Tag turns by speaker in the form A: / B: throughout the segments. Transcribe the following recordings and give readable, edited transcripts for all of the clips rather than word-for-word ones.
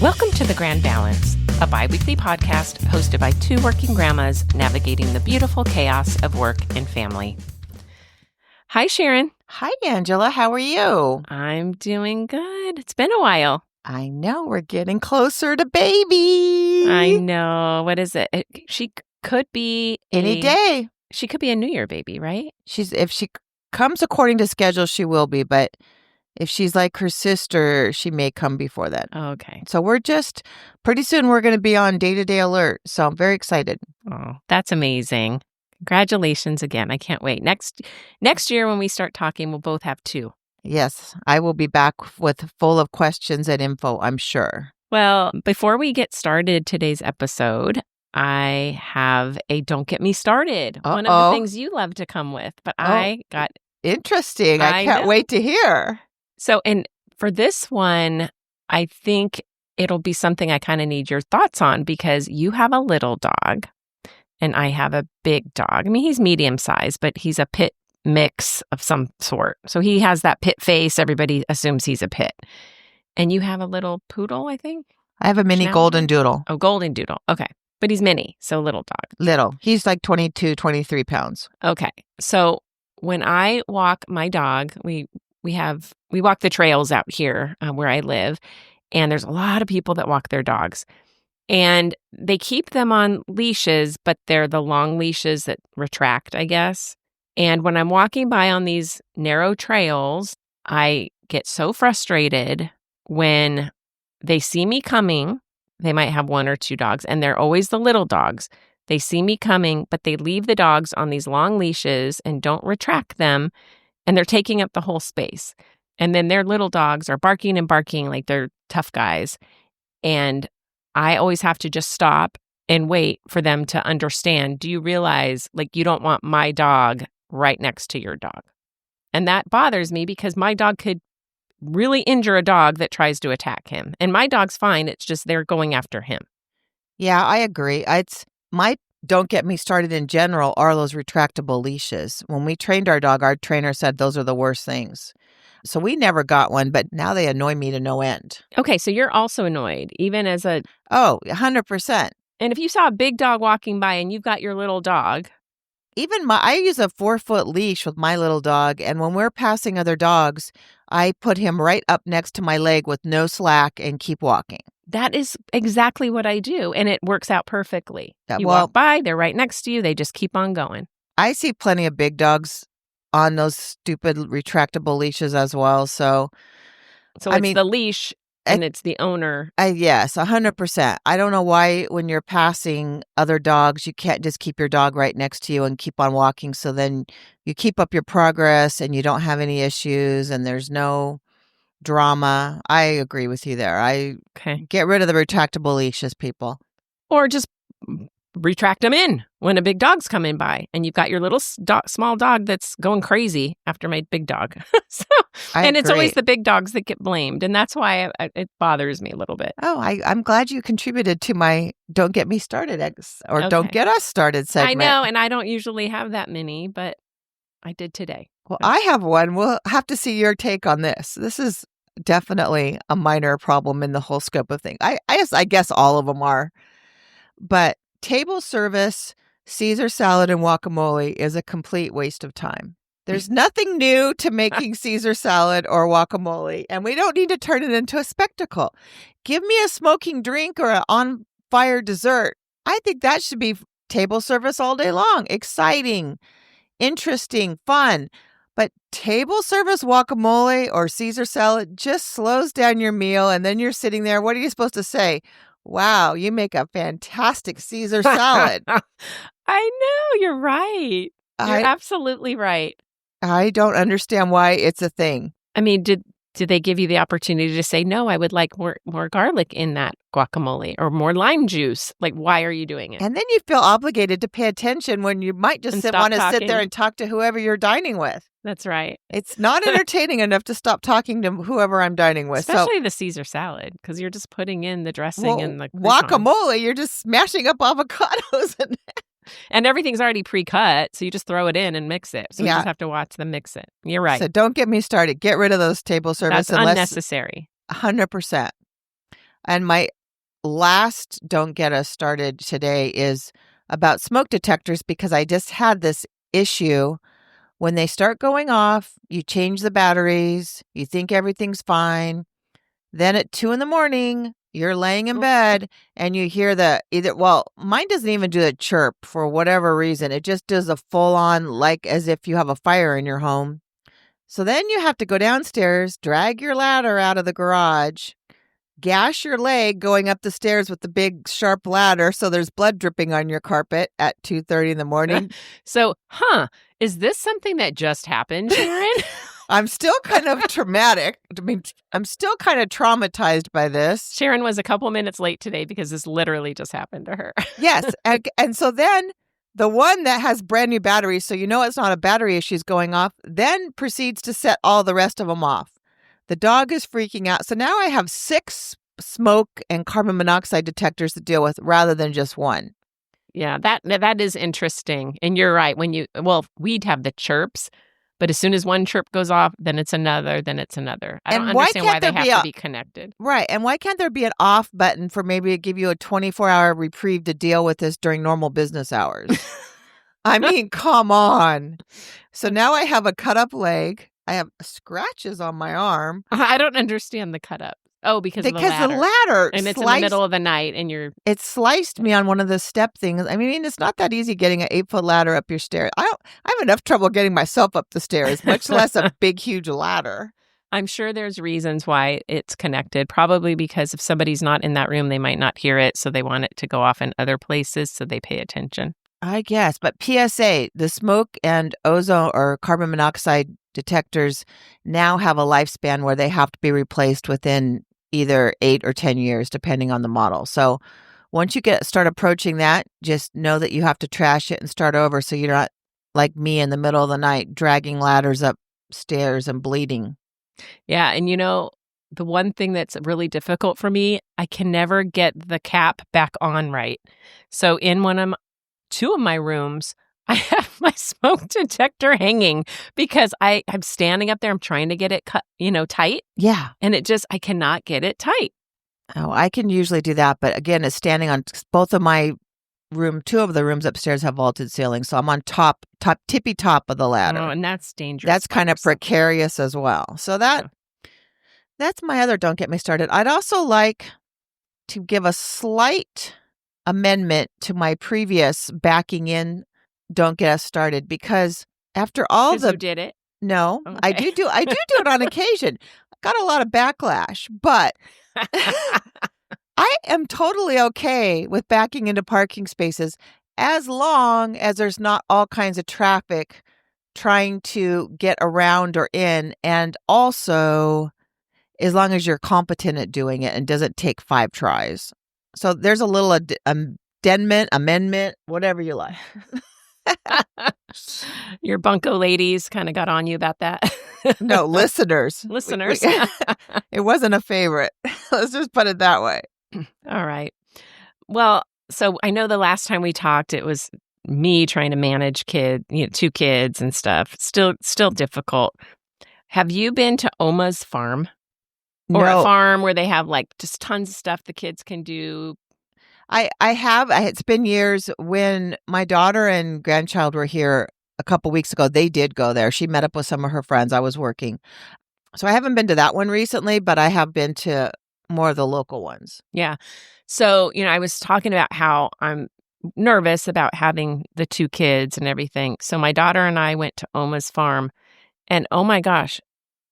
A: Welcome to The Grand Balance, a bi-weekly podcast hosted by two working grandmas navigating the beautiful chaos of work and family. Hi, Sharon.
B: Hi, Angela. How are you?
A: I'm doing good. It's been a while.
B: I know. We're getting closer to baby.
A: I know. What is it? She could be
B: Any day.
A: She could be a New Year baby, right?
B: If she comes according to schedule, she will be. But if she's like her sister, she may come before that.
A: Okay.
B: So pretty soon we're going to be on day-to-day alert. So I'm very excited.
A: Oh, that's amazing. Congratulations again. I can't wait. Next year when we start talking, we'll both have two.
B: Yes, I will be back full of questions and info, I'm sure.
A: Well, before we get started today's episode, I have a Don't Get Me Started. One of the things you love to come with, but I got...
B: Interesting. I can't wait to hear.
A: So, and for this one, I think it'll be something I kind of need your thoughts on because you have a little dog and I have a big dog. I mean, he's medium size, but he's a pit mix of some sort. So he has that pit face. Everybody assumes he's a pit. And you have a little poodle, I think?
B: I have a mini golden doodle.
A: Oh, golden doodle. Okay. But he's mini, so little dog.
B: Little. He's like 22, 23 pounds.
A: Okay. So when I walk my dog, we walk the trails out here where I live, and there's a lot of people that walk their dogs. And they keep them on leashes, but they're the long leashes that retract, I guess. And when I'm walking by on these narrow trails, I get so frustrated when they see me coming. They might have one or two dogs, and they're always the little dogs. They see me coming, but they leave the dogs on these long leashes and don't retract them, and they're taking up the whole space. And then their little dogs are barking and barking like they're tough guys. And I always have to just stop and wait for them to understand, do you realize, like, you don't want my dog right next to your dog? And that bothers me because my dog could really injure a dog that tries to attack him. And my dog's fine. It's just they're going after him.
B: Yeah, I agree. My Don't Get Me Started in general are those retractable leashes. When we trained our dog, our trainer said those are the worst things. So we never got one, but now they annoy me to no end.
A: Okay, so you're also annoyed, even as a...
B: Oh, 100%.
A: And if you saw a big dog walking by and you've got your little dog...
B: I use a 4-foot leash with my little dog, and when we're passing other dogs, I put him right up next to my leg with no slack and keep walking.
A: That is exactly what I do, and it works out perfectly. You walk by, they're right next to you, they just keep on going.
B: I see plenty of big dogs on those stupid retractable leashes as well, so
A: it's the leash and it's the owner.
B: Yes, 100%. I don't know why when you're passing other dogs, you can't just keep your dog right next to you and keep on walking, so then you keep up your progress and you don't have any issues and there's no drama. I agree with you there. Get rid of the retractable leashes, people.
A: Or just retract them in when a big dog's coming by and you've got your little small dog that's going crazy after my big dog. It's always the big dogs that get blamed. And that's why it bothers me a little bit.
B: Oh, I'm glad you contributed to my Don't Get Me Started Don't Get Us Started segment.
A: I know, and I don't usually have that many, but I did today.
B: Well, I have one. We'll have to see your take on this. This is definitely a minor problem in the whole scope of things. I guess all of them are. But table service, Caesar salad, and guacamole is a complete waste of time. There's nothing new to making Caesar salad or guacamole, and we don't need to turn it into a spectacle. Give me a smoking drink or an on-fire dessert. I think that should be table service all day long. Exciting, interesting, fun. But table service guacamole or Caesar salad just slows down your meal, and then you're sitting there. What are you supposed to say? Wow, you make a fantastic Caesar salad.
A: I know, you're right. You're absolutely right.
B: I don't understand why it's a thing.
A: I mean, did they give you the opportunity to say, no, I would like more garlic in that guacamole or more lime juice? Like, why are you doing it?
B: And then you feel obligated to pay attention when you might just want to sit there and talk to whoever you're dining with.
A: That's right.
B: It's not entertaining enough to stop talking to whoever I'm dining with.
A: Especially the Caesar salad, because you're just putting in the dressing and the
B: guacamole. You're just smashing up avocados
A: and everything's already pre-cut, so you just throw it in and mix it. So you just have to watch them mix it. You're right.
B: So don't get me started. Get rid of those table service.
A: That's unnecessary.
B: 100%. And my last don't get us started today is about smoke detectors, because I just had this issue. When they start going off, you change the batteries, you think everything's fine. Then at 2 in the morning, you're laying in bed and you hear mine doesn't even do the chirp for whatever reason. It just does a full on, like as if you have a fire in your home. So then you have to go downstairs, drag your ladder out of the garage, gash your leg going up the stairs with the big sharp ladder so there's blood dripping on your carpet at 2:30 in the morning.
A: So, is this something that just happened, Sharon?
B: I'm still kind of traumatic. I'm still kind of traumatized by this.
A: Sharon was a couple minutes late today because this literally just happened to her.
B: Yes. And so then the one that has brand new batteries, so it's not a battery issue is going off, then proceeds to set all the rest of them off. The dog is freaking out. So now I have 6 smoke and carbon monoxide detectors to deal with rather than just one.
A: Yeah, that is interesting. And you're right. We'd have the chirps, but as soon as one chirp goes off, then it's another, then it's another. I don't understand why they have to be connected.
B: Right. And why can't there be an off button for maybe give you a 24-hour reprieve to deal with this during normal business hours? I mean, come on. So now I have a cut up leg. I have scratches on my arm.
A: I don't understand the cut up. Oh, because of the ladder.
B: The ladder.
A: And it's in the middle of the night and
B: it sliced me on one of the step things. I mean, it's not that easy getting an 8-foot ladder up your stairs. I have enough trouble getting myself up the stairs, much less a big, huge ladder.
A: I'm sure there's reasons why it's connected. Probably because if somebody's not in that room, they might not hear it. So they want it to go off in other places so they pay attention.
B: I guess. But PSA, the smoke and ozone or carbon monoxide detectors now have a lifespan where they have to be replaced within either 8 or 10 years, depending on the model. So once you start approaching that, just know that you have to trash it and start over so you're not like me in the middle of the night dragging ladders upstairs and bleeding.
A: Yeah. And the one thing that's really difficult for me, I can never get the cap back on right. So in 2 of my rooms, I have my smoke detector hanging because I'm standing up there. I'm trying to get it cut, tight.
B: Yeah.
A: And I cannot get it tight.
B: Oh, I can usually do that. But again, it's standing on both of my 2 of the rooms upstairs have vaulted ceilings. So I'm on tippy top of the ladder.
A: Oh, and that's dangerous.
B: That's kind of precarious as well. So that's my other don't get me started. I'd also like to give a slight amendment to my previous backing in don't get us started, because after all
A: you did it?
B: No, okay. I do it on occasion. Got a lot of backlash, but I am totally okay with backing into parking spaces as long as there's not all kinds of traffic trying to get around or in, and also as long as you're competent at doing it and doesn't take 5 tries. So there's a little amendment, whatever you like.
A: Your bunko ladies kind of got on you about that.
B: No, listeners. It wasn't a favorite. Let's just put it that way.
A: All right. Well, so I know the last time we talked, it was me trying to manage 2 kids and stuff. Still difficult. Have you been to Oma's farm? Or a farm where they have just tons of stuff the kids can do?
B: I have. It's been years. When my daughter and grandchild were here a couple weeks ago, they did go there. She met up with some of her friends. I was working. So I haven't been to that one recently, but I have been to more of the local ones.
A: Yeah. So, I was talking about how I'm nervous about having the 2 kids and everything. So my daughter and I went to Oma's farm, and oh my gosh,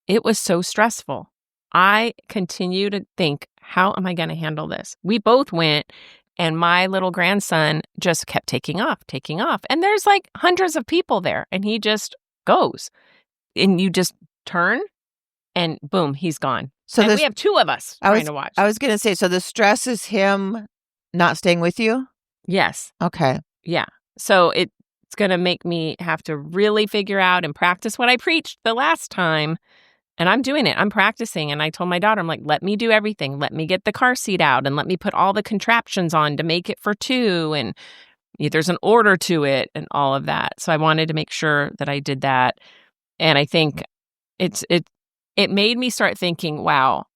A: it was so stressful. I continue to think, how am I going to handle this? We both went, and my little grandson just kept taking off. And there's hundreds of people there, and he just goes. And you just turn, and boom, he's gone. So we have 2 of us trying to watch.
B: I was going to say, so the stress is him not staying with you?
A: Yes.
B: Okay.
A: Yeah. So it's going to make me have to really figure out and practice what I preached the last time. And I'm doing it. I'm practicing. And I told my daughter, I'm like, let me do everything. Let me get the car seat out and let me put all the contraptions on to make it for 2. And there's an order to it and all of that. So I wanted to make sure that I did that. And I think it made me start thinking, wow,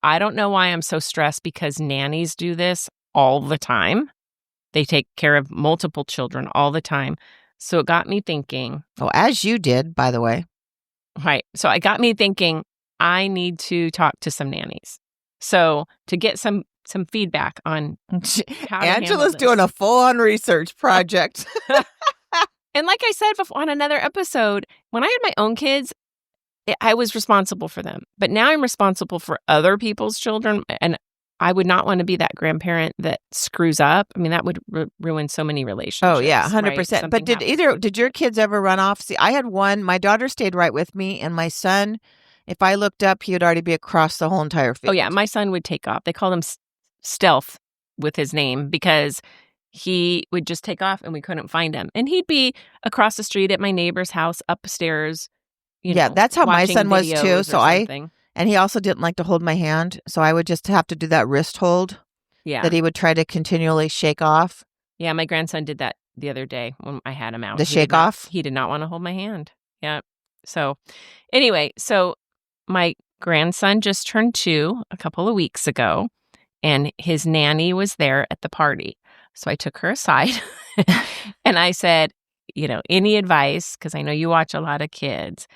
A: I don't know why I'm so stressed because nannies do this all the time. They take care of multiple children all the time. So it got me thinking.
B: Oh, as you did, by the way.
A: Right. So it got me thinking I need to talk to some nannies. So to get some feedback on how to handle
B: Angela's
A: this.
B: doing a full-on research project.
A: And like I said before on another episode, when I had my own kids, I was responsible for them. But now I'm responsible for other people's children. And I would not want to be that grandparent that screws up. I mean, that would ruin so many relationships.
B: Oh, yeah, 100%.
A: Right?
B: But did your kids ever run off? See, I had one. My daughter stayed right with me. And my son, if I looked up, he would already be across the whole entire field.
A: Oh, yeah. My son would take off. They called him Stealth with his name because he would just take off and we couldn't find him. And he'd be across the street at my neighbor's house upstairs.
B: That's how my son was too. So and he also didn't like to hold my hand. So I would just have to do that wrist hold that he would try to continually shake off.
A: Yeah, my grandson did that the other day when I had him out.
B: The shake off?
A: He did not want to hold my hand. Yeah. So anyway, so my grandson just turned 2 a couple of weeks ago, and his nanny was there at the party. So I took her aside and I said, any advice? Because I know you watch a lot of kids.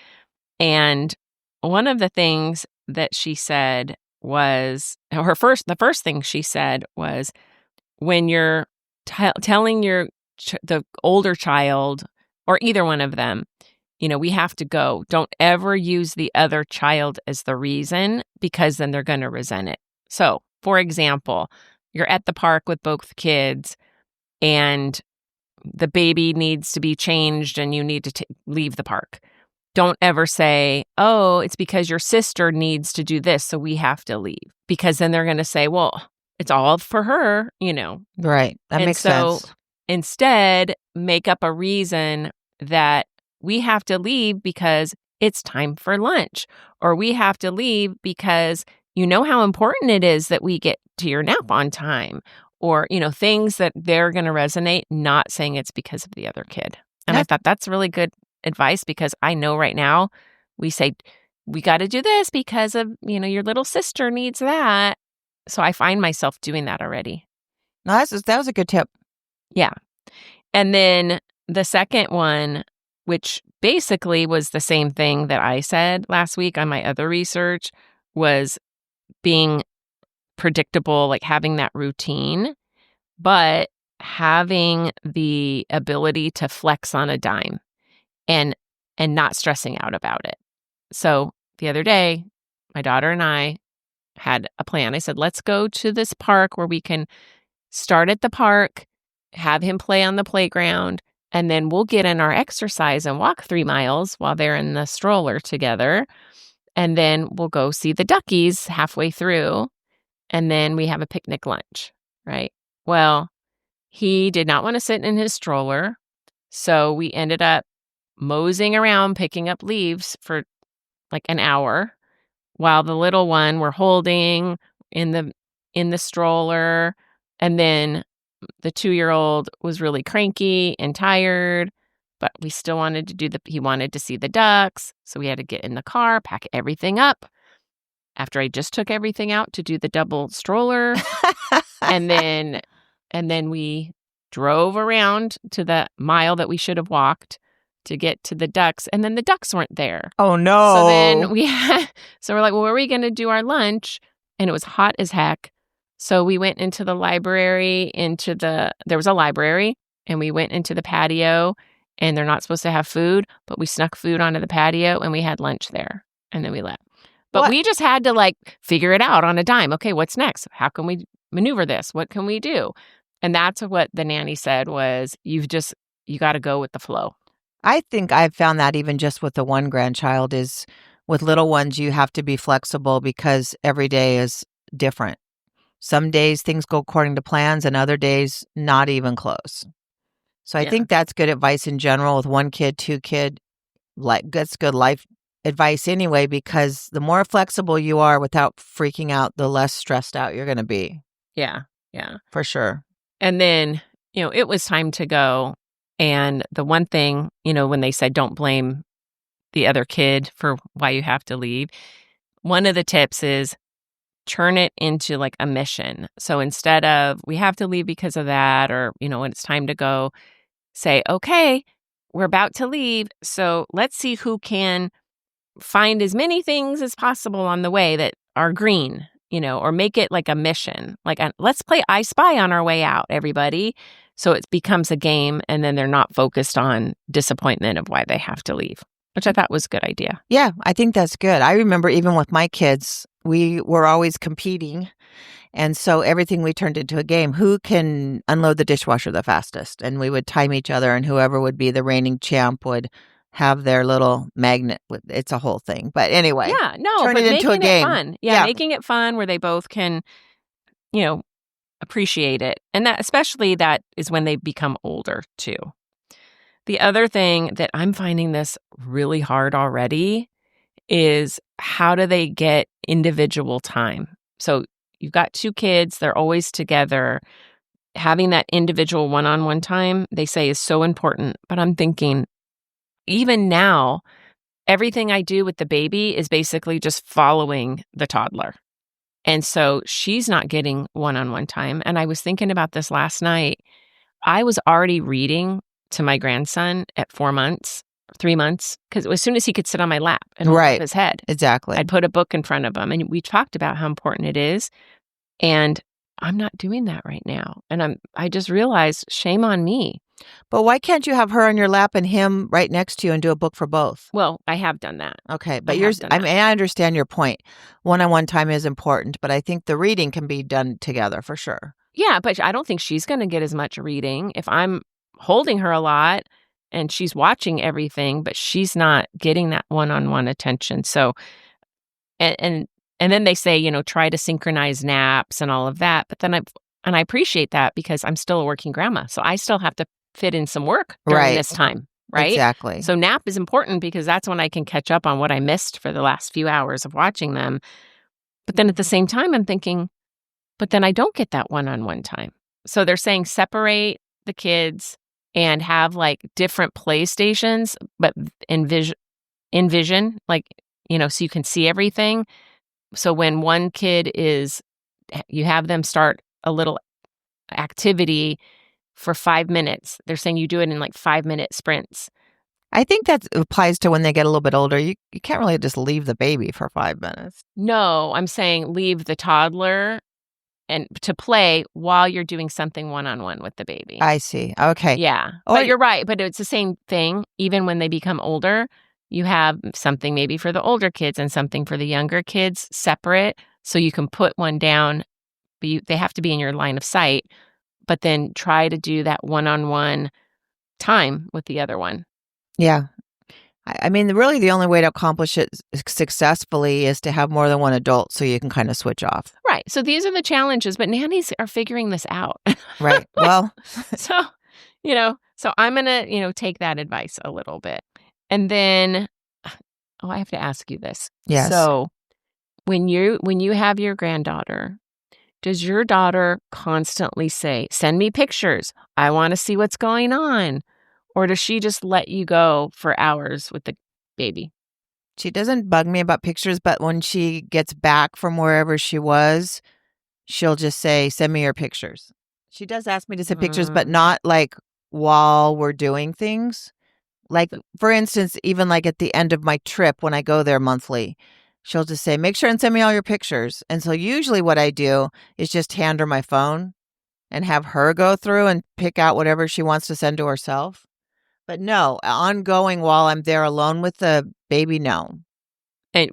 A: And one of the things that she said was, the first thing she said was, when you're telling the older child or either one of them, we have to go. Don't ever use the other child as the reason, because then they're going to resent it. So, for example, you're at the park with both kids and the baby needs to be changed and you need to leave the park. Don't ever say, oh, it's because your sister needs to do this, so we have to leave. Because then they're going to say, well, it's all for her,
B: Right. That makes sense.
A: So instead, make up a reason that we have to leave because it's time for lunch, or we have to leave because you know how important it is that we get to your nap on time, or, things that they're going to resonate, not saying it's because of the other kid. And I thought that's really good advice, because I know right now we say, we got to do this because of, your little sister needs that. So I find myself doing that already.
B: No, that was a good tip.
A: Yeah. And then the second one, which basically was the same thing that I said last week on my other research, was being predictable, like having that routine, but having the ability to flex on a dime and not stressing out about it. So the other day, my daughter and I had a plan. I said, let's go to this park where we can start at the park, have him play on the playground, and then we'll get in our exercise and walk 3 miles while they're in the stroller together. And then we'll go see the duckies halfway through. And then we have a picnic lunch, right? Well, he did not want to sit in his stroller. So we ended up moseying around, picking up leaves for like an hour while the little one were holding in the stroller. And then the 2-year-old was really cranky and tired, but we still wanted to he wanted to see the ducks. So we had to get in the car, pack everything up after I just took everything out to do the double stroller. and then we drove around to the mile that we should have walked to get to the ducks. And then the ducks weren't there.
B: Oh, no.
A: So then we're like, well, where are we going to do our lunch? And it was hot as heck. So we went into the library, there was a library, and we went into the patio, and they're not supposed to have food, but we snuck food onto the patio and we had lunch there, and then we left. But we just had to figure it out on a dime. Okay, what's next? How can we maneuver this? What can we do? And that's what the nanny said was, you got to go with the flow.
B: I think I've found that even just with the one grandchild is with little ones, you have to be flexible because every day is different. Some days things go according to plans and other days not even close. So I think that's good advice in general with one kid, 2 kid. That's good life advice anyway, because the more flexible you are without freaking out, the less stressed out you're going to be.
A: Yeah. Yeah.
B: For sure.
A: And then, it was time to go. And the one thing, when they said don't blame the other kid for why you have to leave, one of the tips is turn it into like a mission. So instead of we have to leave because of that, or, when it's time to go, say, okay, we're about to leave. So let's see who can find as many things as possible on the way that are green, or make it like a mission. Like, let's play I Spy on our way out, everybody. So it becomes a game, and then they're not focused on disappointment of why they have to leave, which I thought was a good idea.
B: Yeah, I think that's good. I remember even with my kids, we were always competing. And so everything we turned into a game. Who can unload the dishwasher the fastest? And we would time each other, and whoever would be the reigning champ would have their little magnet. It's a whole thing. But anyway,
A: Yeah, no,
B: turn
A: but
B: it into a
A: making it
B: game.
A: fun. Yeah, making it fun where they both can, appreciate it. And that, especially that is when they become older too. The other thing that I'm finding this really hard already is how do they get individual time? So you've got 2 kids, they're always together. Having that individual one-on-one time, they say, is so important. But I'm thinking, even now, everything I do with the baby is basically just following the toddler. And so she's not getting one-on-one time. And I was thinking about this last night. I was already reading to my grandson at 3 months, because as soon as he could sit on my lap and hold up his head,
B: exactly,
A: I'd put a book in front of him. And we talked about how important it is. And I'm not doing that right now. And I just realized, shame on me.
B: But why can't you have her on your lap and him right next to you and do a book for both?
A: Well, I have done that.
B: Okay, but I understand your point. One-on-one time is important, but I think the reading can be done together for sure.
A: Yeah, but I don't think she's going to get as much reading if I'm holding her a lot and she's watching everything, but she's not getting that one-on-one attention. So, and then they say, try to synchronize naps and all of that. But then I appreciate that because I'm still a working grandma. So I still have to fit in some work during this time, right?
B: Exactly.
A: So nap is important because that's when I can catch up on what I missed for the last few hours of watching them. But then at the same time, I'm thinking, but then I don't get that one-on-one time. So they're saying separate the kids and have like different PlayStations, but envision, like, so you can see everything. So when one kid you have them start a little activity for 5 minutes. They're saying you do it in like 5-minute sprints.
B: I think that applies to when they get a little bit older. You can't really just leave the baby for 5 minutes.
A: No, I'm saying leave the toddler and to play while you're doing something one-on-one with the baby.
B: I see. Okay.
A: Yeah. But you're right. But it's the same thing. Even when they become older, you have something maybe for the older kids and something for the younger kids separate. So you can put one down, but they have to be in your line of sight. But then try to do that one-on-one time with the other one.
B: Yeah. I mean, really the only way to accomplish it successfully is to have more than one adult so you can kind of switch off.
A: Right. So these are the challenges, but nannies are figuring this out.
B: Right. Well.
A: So I'm going to, take that advice a little bit. And then, I have to ask you this.
B: Yes.
A: So when you have your granddaughter, does your daughter constantly say, send me pictures, I want to see what's going on? Or does she just let you go for hours with the baby?
B: She doesn't bug me about pictures, but when she gets back from wherever she was, she'll just say, send me your pictures. She does ask me to send pictures, but not like while we're doing things. Like, for instance, even like at the end of my trip when I go there monthly, she'll just say, make sure and send me all your pictures. And so usually what I do is just hand her my phone and have her go through and pick out whatever she wants to send to herself. But no, ongoing while I'm there alone with the baby, no.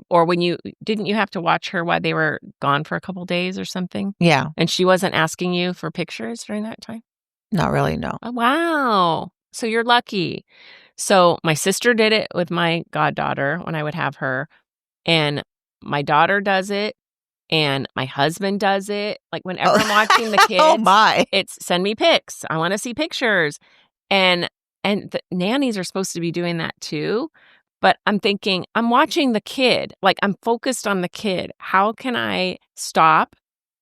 A: Or didn't you have to watch her while they were gone for a couple days or something?
B: Yeah.
A: And she wasn't asking you for pictures during that time?
B: Not really, no.
A: Oh, wow. So you're lucky. So my sister did it with my goddaughter when I would have her. And my daughter does it. And my husband does it. Like whenever I'm watching the kids,
B: oh my.
A: It's send me pics. I want to see pictures. And the nannies are supposed to be doing that too. But I'm thinking, I'm watching the kid. Like I'm focused on the kid. How can I stop?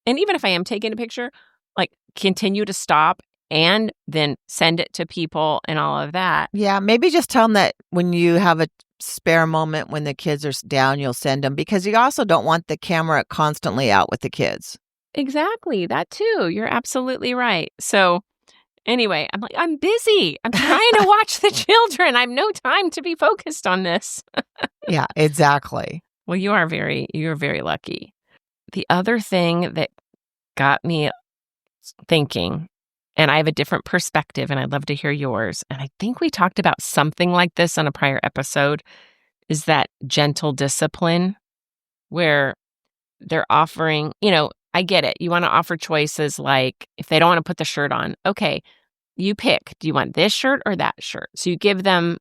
A: And even if I am taking a picture, like continue to stop and then send it to people and all of that.
B: Yeah, maybe just tell them that when you have spare moment when the kids are down, you'll send them because you also don't want the camera constantly out with the kids.
A: Exactly, that too. You're absolutely right. So, anyway, I'm like, I'm busy. I'm trying to watch the children. I have no time to be focused on this.
B: Yeah, exactly.
A: Well, you're very lucky. The other thing that got me thinking, and I have a different perspective, and I'd love to hear yours, and I think we talked about something like this on a prior episode, is that gentle discipline where they're offering, I get it. You want to offer choices like if they don't want to put the shirt on, okay, you pick. Do you want this shirt or that shirt? So you give them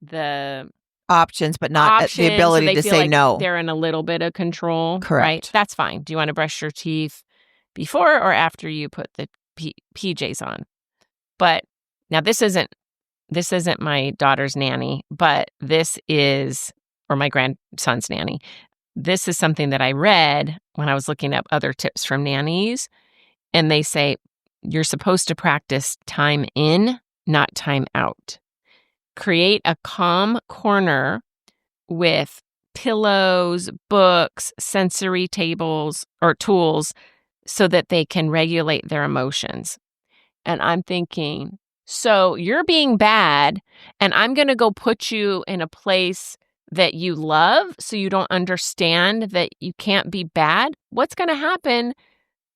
A: the
B: Options, but not the
A: option so
B: ability
A: they
B: to
A: feel
B: say
A: like
B: no.
A: they're in a little bit of control, right?
B: Correct.
A: That's fine. Do you want to brush your teeth before or after you put the PJs on? But now this isn't my daughter's nanny, but this is, or my grandson's nanny. This is something that I read when I was looking up other tips from nannies, and they say you're supposed to practice time in, not time out. Create a calm corner with pillows, books, sensory tables or tools so that they can regulate their emotions. And I'm thinking, so you're being bad, and I'm going to go put you in a place that you love so you don't understand that you can't be bad? What's going to happen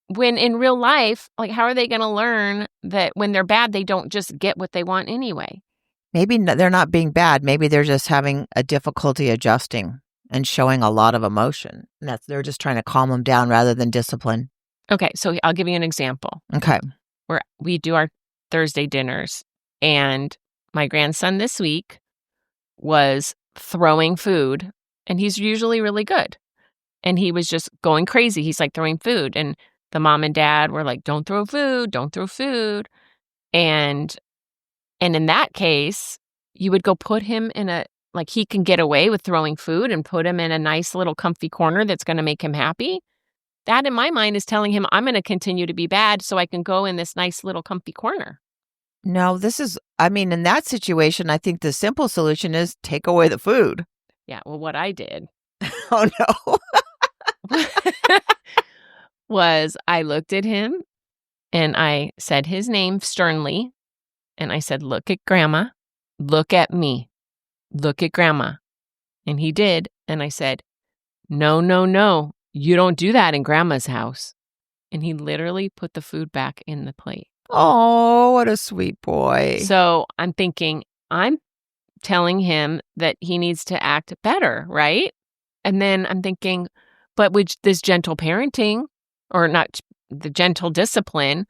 A: when in real life, like how are they going to learn that when they're bad, they don't just get what they want anyway?
B: Maybe they're not being bad. Maybe they're just having a difficulty adjusting and showing a lot of emotion. And they're just trying to calm them down rather than discipline.
A: Okay, so I'll give you an example.
B: Okay.
A: Where we do our Thursday dinners, and my grandson this week was throwing food, and he's usually really good. And he was just going crazy. He's like throwing food, and the mom and dad were like, don't throw food, don't throw food. And in that case, you would go put him in like he can get away with throwing food and put him in a nice little comfy corner that's going to make him happy. That in my mind is telling him I'm going to continue to be bad so I can go in this nice little comfy corner.
B: No, in that situation, I think the simple solution is take away the food.
A: Yeah, well, what I did
B: Oh, no.
A: was I looked at him and I said his name sternly. And I said, look at grandma, look at me, look at grandma. And he did. And I said, no, no, no, you don't do that in grandma's house. And he literally put the food back in the plate.
B: Oh, what a sweet boy.
A: So I'm thinking, I'm telling him that he needs to act better, right? And then I'm thinking, but with this gentle parenting, or not the gentle discipline,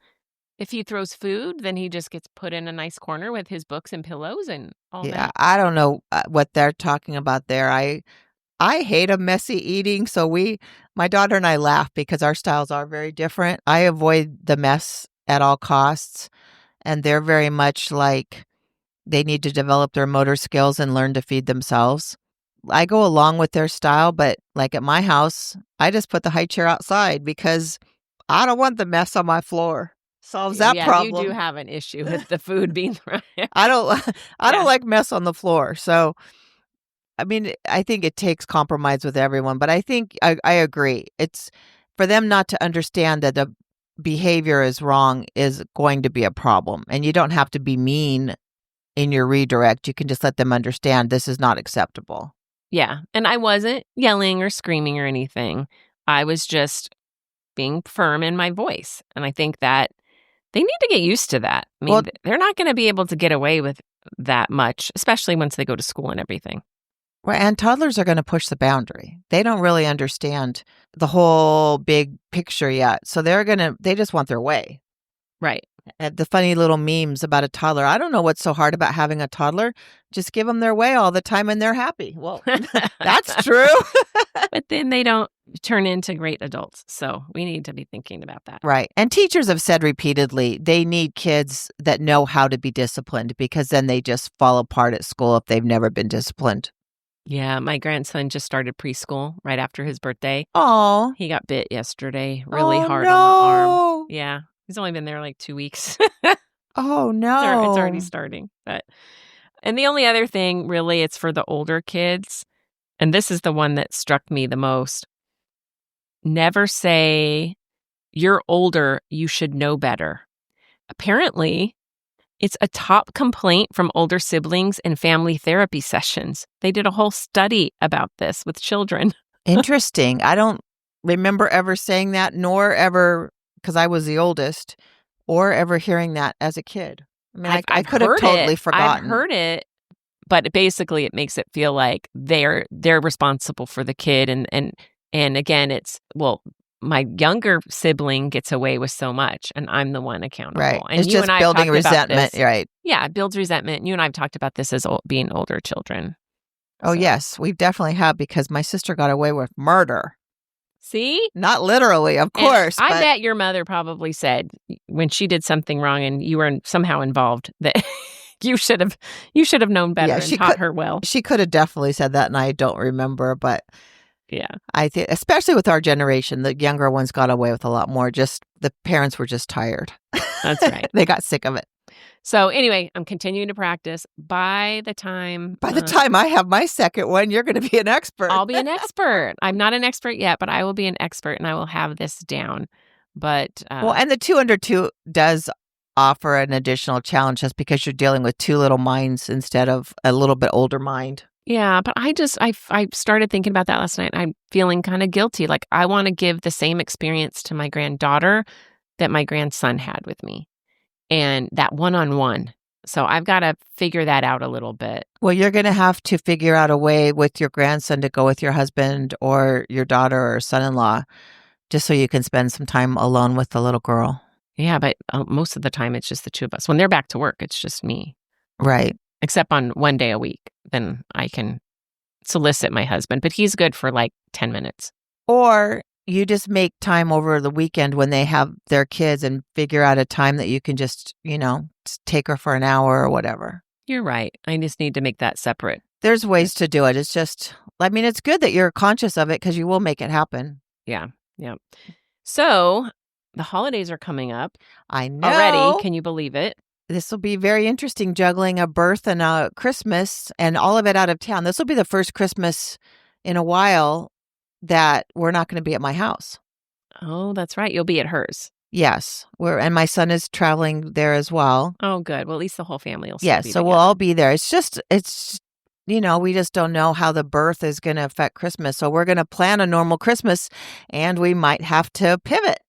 A: if he throws food, then he just gets put in a nice corner with his books and pillows and all
B: Yeah,
A: that.
B: I don't know what they're talking about there. I hate a messy eating, so my daughter and I laugh because our styles are very different. I avoid the mess at all costs, and they're very much like they need to develop their motor skills and learn to feed themselves. I go along with their style, but like at my house, I just put the high chair outside because I don't want the mess on my floor. Solves that problem.
A: You do have an issue with the food being thrown.
B: I don't like mess on the floor. So, I think it takes compromise with everyone, but I think I agree. It's for them not to understand that the behavior is wrong is going to be a problem. And you don't have to be mean in your redirect. You can just let them understand this is not acceptable.
A: Yeah. And I wasn't yelling or screaming or anything. I was just being firm in my voice. And I think that they need to get used to that. They're not going to be able to get away with that much, especially once they go to school and everything.
B: Well, and toddlers are going to push the boundary. They don't really understand the whole big picture yet. So they just want their way.
A: Right.
B: The funny little memes about a toddler. I don't know what's so hard about having a toddler. Just give them their way all the time and they're happy. Well, that's true.
A: But then they don't turn into great adults. So we need to be thinking about that.
B: Right. And teachers have said repeatedly they need kids that know how to be disciplined because then they just fall apart at school if they've never been disciplined.
A: Yeah, my grandson just started preschool right after his birthday.
B: Oh,
A: he got bit yesterday really hard
B: no.
A: on the arm. Yeah, he's only been there like 2 weeks.
B: Oh, no.
A: It's already starting. But And the only other thing, really, it's for the older kids. And this is the one that struck me the most. Never say, "You're older, you should know better." Apparently, it's a top complaint from older siblings in family therapy sessions. They did a whole study about this with children.
B: Interesting. I don't remember ever saying that, nor ever, because I was the oldest, or ever hearing that as a kid. I mean, I could have totally forgotten.
A: I've heard it, but basically it makes it feel like they're responsible for the kid. And again, it's, well, my younger sibling gets away with so much, and I'm the one accountable.
B: Right.
A: And
B: it's
A: you
B: just
A: and I
B: building resentment, right?
A: Yeah, it builds resentment. And you and I have talked about this as being older children.
B: Oh, yes, we definitely have, because my sister got away with murder.
A: See?
B: Not literally, of course.
A: I bet your mother probably said when she did something wrong and you were somehow involved that you should have known better and taught her well.
B: She could have definitely said that, and I don't remember, but
A: yeah,
B: I think, especially with our generation, the younger ones got away with a lot more. Just the parents were just tired.
A: That's right.
B: They got sick of it.
A: So anyway, I'm continuing to practice. By the time
B: I have my second one, you're going to be an expert.
A: I'll be an expert. I'm not an expert yet, but I will be an expert, and I will have this down. But
B: well, and the 2 under 2 does offer an additional challenge, just because you're dealing with 2 little minds instead of a little bit older mind.
A: Yeah, but I started thinking about that last night. I'm feeling kind of guilty. Like, I want to give the same experience to my granddaughter that my grandson had with me, and that one-on-one. So I've got to figure that out a little bit.
B: Well, you're going to have to figure out a way with your grandson to go with your husband or your daughter or son-in-law, just so you can spend some time alone with the little girl.
A: Yeah, but most of the time it's just the 2 of us. When they're back to work, it's just me.
B: Right.
A: Except on one day a week. Then I can solicit my husband, but he's good for like 10 minutes.
B: Or you just make time over the weekend when they have their kids and figure out a time that you can just, take her for an hour or whatever.
A: You're right. I just need to make that separate.
B: There's ways to do it. It's just, it's good that you're conscious of it, because you will make it happen.
A: Yeah. Yeah. So the holidays are coming up.
B: I know.
A: Already. Can you believe it?
B: This will be very interesting, juggling a birth and a Christmas and all of it out of town. This will be the first Christmas in a while that we're not going to be at my house.
A: Oh, that's right. You'll be at hers.
B: Yes. And my son is traveling there as well.
A: Oh, good. Well, at least the whole family will still
B: yes,
A: be
B: so
A: together.
B: We'll all be there. It's we just don't know how the birth is going to affect Christmas. So we're going to plan a normal Christmas, and we might have to pivot.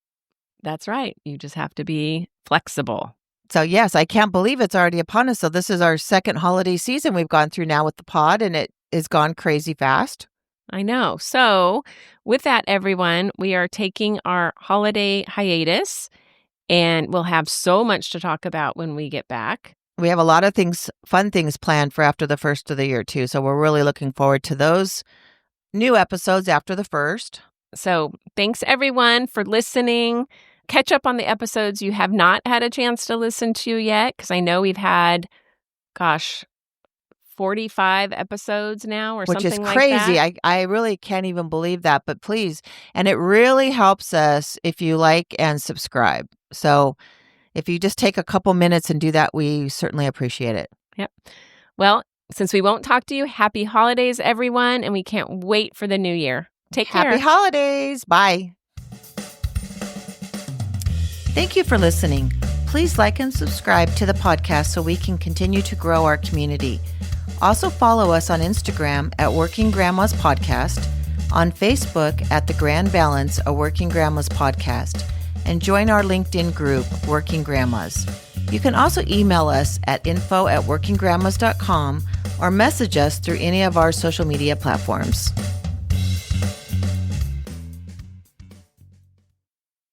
A: That's right. You just have to be flexible.
B: So yes, I can't believe it's already upon us. So this is our second holiday season we've gone through now with the pod, and it has gone crazy fast.
A: I know. So with that, everyone, we are taking our holiday hiatus, and we'll have so much to talk about when we get back.
B: We have a lot of fun things planned for after the first of the year too. So we're really looking forward to those new episodes after the first.
A: So thanks everyone for listening. Catch up on the episodes you have not had a chance to listen to yet, because I know we've had, 45 episodes now or something like that.
B: Which is crazy. I really can't even believe that, but please. And it really helps us if you like and subscribe. So if you just take a couple minutes and do that, we certainly appreciate it.
A: Yep. Well, since we won't talk to you, happy holidays, everyone. And we can't wait for the new year. Take care.
B: Happy holidays. Bye. Thank you for listening. Please like and subscribe to the podcast so we can continue to grow our community. Also follow us on Instagram at Working Grandmas Podcast, on Facebook at The Grand Balance, a Working Grandmas Podcast, and join our LinkedIn group, Working Grandmas. You can also email us at info@workinggrandmas.com or message us through any of our social media platforms.